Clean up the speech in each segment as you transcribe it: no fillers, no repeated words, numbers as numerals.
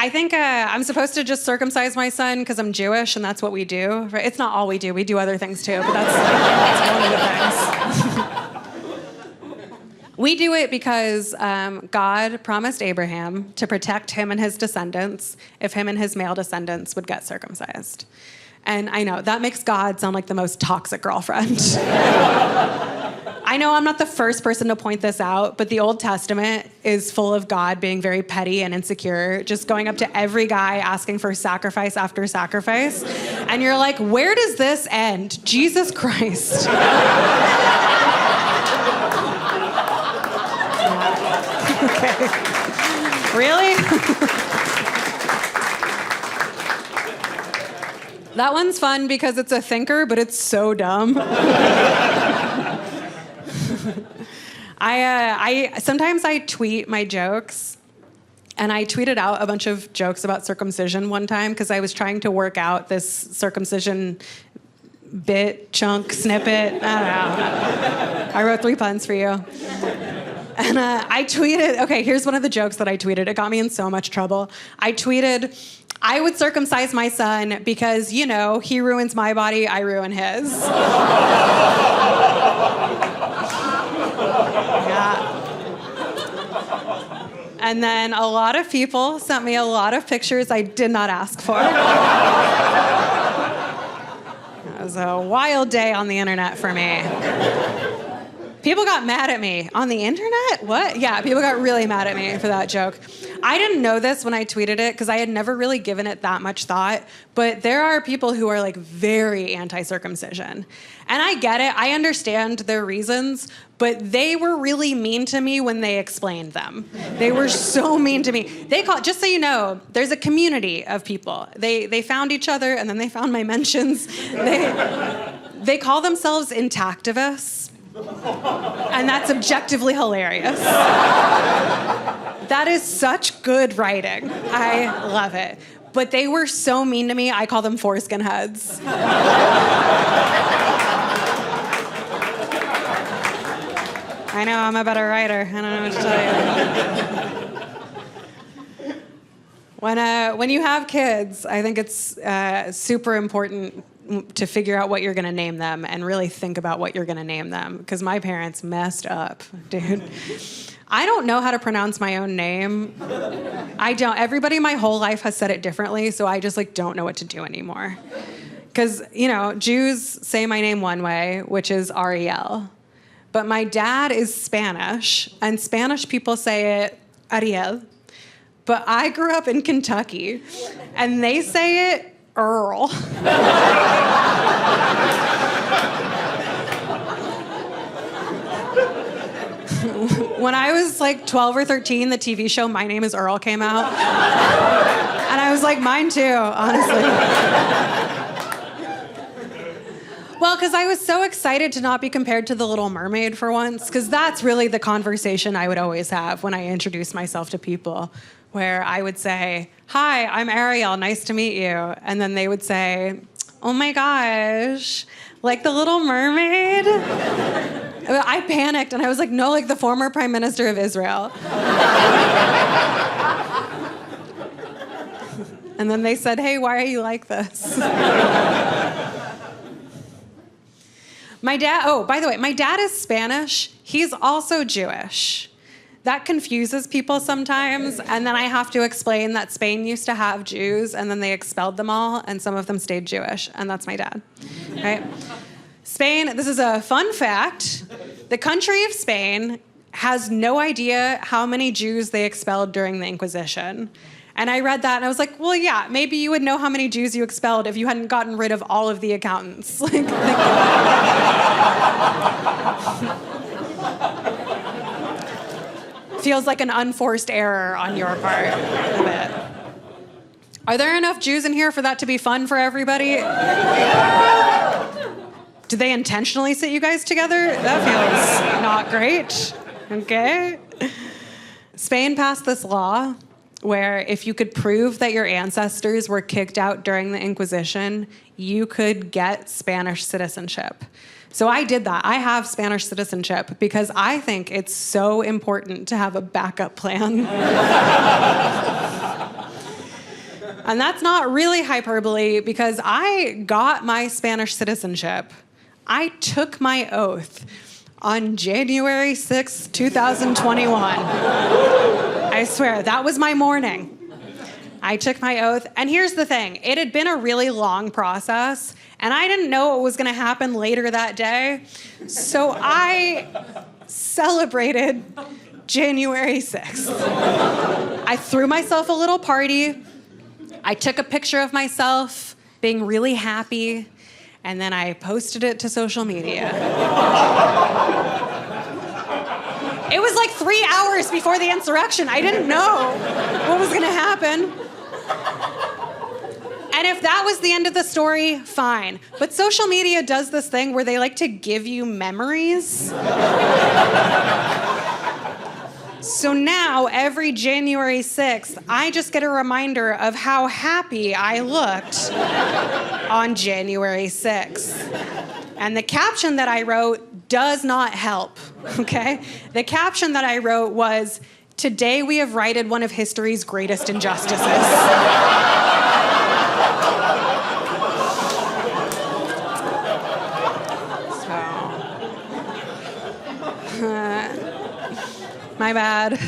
I think I'm supposed to just circumcise my son because I'm Jewish, and that's what we do. Right? It's not all we do. We do other things too, but that's one of the things. We do it because God promised Abraham to protect him and his descendants if him and his male descendants would get circumcised. And I know, that makes God sound like the most toxic girlfriend. I know I'm not the first person to point this out, but the Old Testament is full of God being very petty and insecure, just going up to every guy asking for sacrifice after sacrifice. And you're like, where does this end? Jesus Christ. Okay. Really? That one's fun because it's a thinker, but it's so dumb. Sometimes I tweet my jokes, and I tweeted out a bunch of jokes about circumcision one time because I was trying to work out this circumcision bit, chunk, snippet. I don't know. I wrote 3 puns for you. And I tweeted, okay, here's one of the jokes that I tweeted. It got me in so much trouble. I tweeted, I would circumcise my son because, you know, he ruins my body, I ruin his. Yeah. And then a lot of people sent me a lot of pictures I did not ask for. It was a wild day on the internet for me. People got mad at me. On the internet? What? Yeah, people got really mad at me for that joke. I didn't know this when I tweeted it because I had never really given it that much thought, but there are people who are like very anti-circumcision. And I get it. I understand their reasons, but they were really mean to me when they explained them. They were so mean to me. Just so you know, there's a community of people. They found each other and then they found my mentions. They call themselves intactivists. And that's objectively hilarious. That is such good writing. I love it. But they were so mean to me, I call them foreskin heads. I know, I'm a better writer. I don't know what to tell you. When you have kids, I think it's super important to figure out what you're going to name them and really think about what you're going to name them. Because my parents messed up, dude. I don't know how to pronounce my own name. I don't. Everybody my whole life has said it differently, so I just don't know what to do anymore. Because, Jews say my name one way, which is Ariel. But my dad is Spanish, and Spanish people say it Ariel. But I grew up in Kentucky, and they say it Earl. When I was 12 or 13, the TV show My Name is Earl came out. And I was like, mine too, honestly. Well, because I was so excited to not be compared to the Little Mermaid for once, because that's really the conversation I would always have when I introduced myself to people, where I would say, hi, I'm Ariel, nice to meet you. And then they would say, oh my gosh, like the Little Mermaid? I panicked and I was like, no, like the former Prime Minister of Israel. And then they said, hey, why are you like this? My dad, by the way, my dad is Spanish. He's also Jewish. That confuses people sometimes, and then I have to explain that Spain used to have Jews, and then they expelled them all, and some of them stayed Jewish, and that's my dad, right? Spain, this is a fun fact. The country of Spain has no idea how many Jews they expelled during the Inquisition. And I read that, and I was like, well, yeah, maybe you would know how many Jews you expelled if you hadn't gotten rid of all of the accountants. Feels like an unforced error on your part a bit. Are there enough Jews in here for that to be fun for everybody? Did they intentionally sit you guys together? That feels not great. Okay. Spain passed this law where if you could prove that your ancestors were kicked out during the Inquisition, you could get Spanish citizenship. So I did that. I have Spanish citizenship because I think it's so important to have a backup plan. And that's not really hyperbole because I got my Spanish citizenship. I took my oath on January 6, 2021. I swear, that was my morning. I took my oath. And here's the thing. It had been a really long process, and I didn't know what was going to happen later that day. So I celebrated January 6th. I threw myself a little party. I took a picture of myself being really happy, and then I posted it to social media. It was like 3 hours before the insurrection. I didn't know what was going to happen. And if that was the end of the story, fine. But social media does this thing where they like to give you memories. So now, every January 6th, I just get a reminder of how happy I looked on January 6th. And the caption that I wrote does not help, okay? The caption that I wrote was, "Today we have righted one of history's greatest injustices." My bad.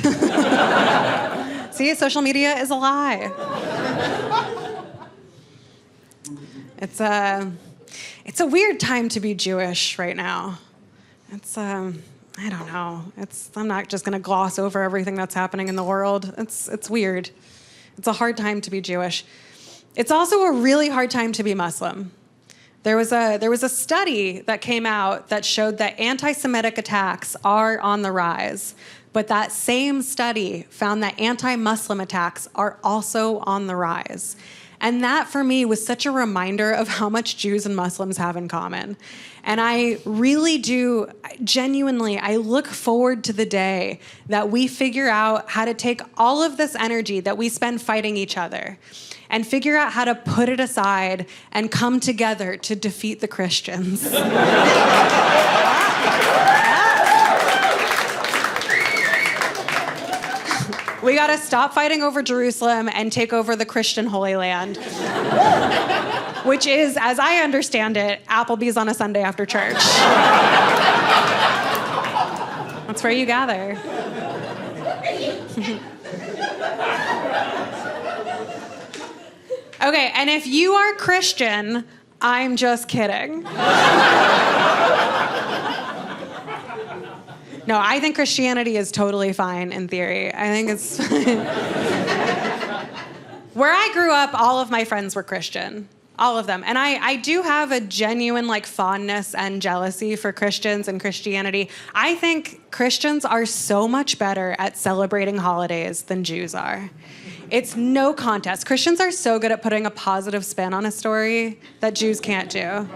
See, social media is a lie. It's a weird time to be Jewish right now. I don't know. I'm not just gonna gloss over everything that's happening in the world. It's weird. It's a hard time to be Jewish. It's also a really hard time to be Muslim. There was a study that came out that showed that anti-Semitic attacks are on the rise. But that same study found that anti-Muslim attacks are also on the rise. And that, for me, was such a reminder of how much Jews and Muslims have in common. And I really do, genuinely, I look forward to the day that we figure out how to take all of this energy that we spend fighting each other and figure out how to put it aside and come together to defeat the Christians. We gotta stop fighting over Jerusalem and take over the Christian Holy Land. Which is, as I understand it, Applebee's on a Sunday after church. That's where you gather. Okay, and if you are Christian, I'm just kidding. No, I think Christianity is totally fine in theory. I think it's fine. Where I grew up, all of my friends were Christian. All of them. And I do have a genuine fondness and jealousy for Christians and Christianity. I think Christians are so much better at celebrating holidays than Jews are. It's no contest. Christians are so good at putting a positive spin on a story that Jews can't do.